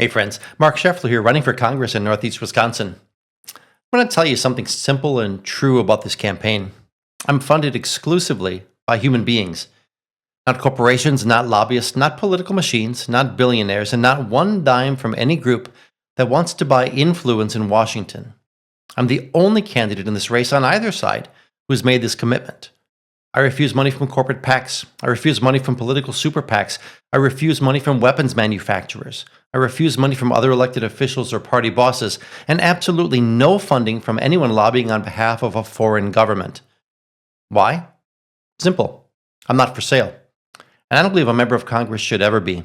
Hey friends, Mark Scheffler here, running for Congress in Northeast Wisconsin. I want to tell you something simple and true about this campaign. I'm funded exclusively by human beings, not corporations, not lobbyists, not political machines, not billionaires, and not one dime from any group that wants to buy influence in Washington. I'm the only candidate in this race on either side who has made this commitment. I refuse money from corporate PACs. I refuse money from political super PACs. I refuse money from weapons manufacturers. I refuse money from other elected officials or party bosses, and absolutely no funding from anyone lobbying on behalf of a foreign government. Why? Simple. I'm not for sale. And I don't believe a member of Congress should ever be.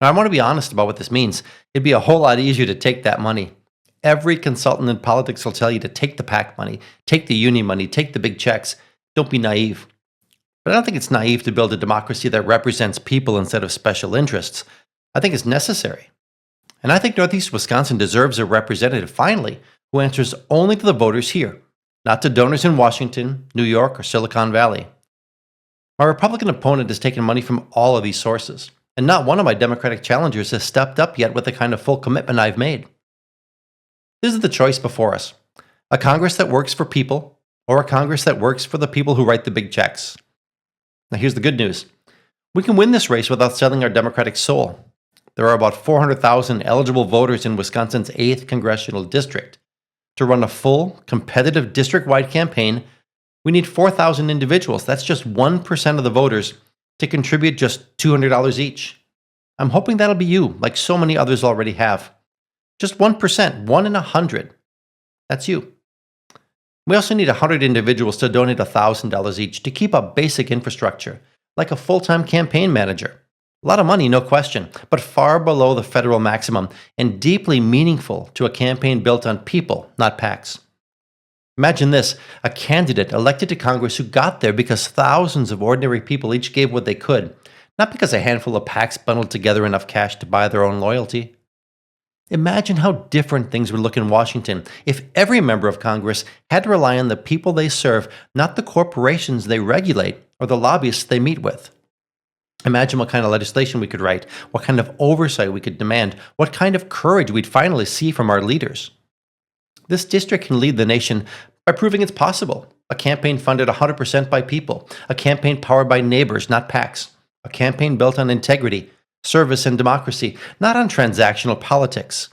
Now, I want to be honest about what this means. It'd be a whole lot easier to take that money. Every consultant in politics will tell you to take the PAC money, take the union money, take the big checks. Don't be naive. But I don't think it's naive to build a democracy that represents people instead of special interests. I think it's necessary. And I think Northeast Wisconsin deserves a representative, finally, who answers only to the voters here, not to donors in Washington, New York, or Silicon Valley. My Republican opponent has taken money from all of these sources, and not one of my Democratic challengers has stepped up yet with the kind of full commitment I've made. This is the choice before us: a Congress that works for people, or a Congress that works for the people who write the big checks. Now here's the good news. We can win this race without selling our Democratic soul. There are about 400,000 eligible voters in Wisconsin's 8th congressional district. To run a full, competitive district-wide campaign, we need 4,000 individuals. That's just 1% of the voters to contribute just $200 each. I'm hoping that'll be you, like so many others already have. Just 1%, 1 in 100. That's you. We also need 100 individuals to donate $1,000 each to keep up basic infrastructure, like a full-time campaign manager. A lot of money, no question, but far below the federal maximum and deeply meaningful to a campaign built on people, not PACs. Imagine this: a candidate elected to Congress who got there because thousands of ordinary people each gave what they could, not because a handful of PACs bundled together enough cash to buy their own loyalty. Imagine how different things would look in Washington if every member of Congress had to rely on the people they serve, not the corporations they regulate or the lobbyists they meet with. Imagine what kind of legislation we could write, what kind of oversight we could demand, what kind of courage we'd finally see from our leaders. This district can lead the nation by proving it's possible. A campaign funded 100% by people, a campaign powered by neighbors, not PACs, a campaign built on integrity, service, and democracy, not on transactional politics.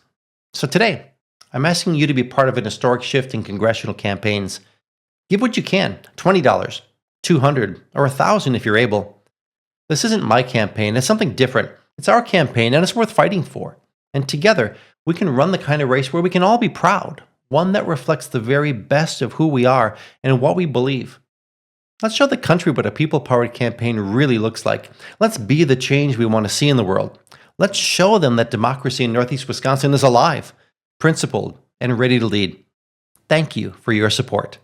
So today, I'm asking you to be part of an historic shift in congressional campaigns. Give what you can: $20, $200, or $1,000 if you're able. This isn't my campaign, it's something different. It's our campaign, and it's worth fighting for. And together, we can run the kind of race where we can all be proud, one that reflects the very best of who we are and what we believe. Let's show the country what a people-powered campaign really looks like. Let's be the change we want to see in the world. Let's show them that democracy in Northeast Wisconsin is alive, principled, and ready to lead. Thank you for your support.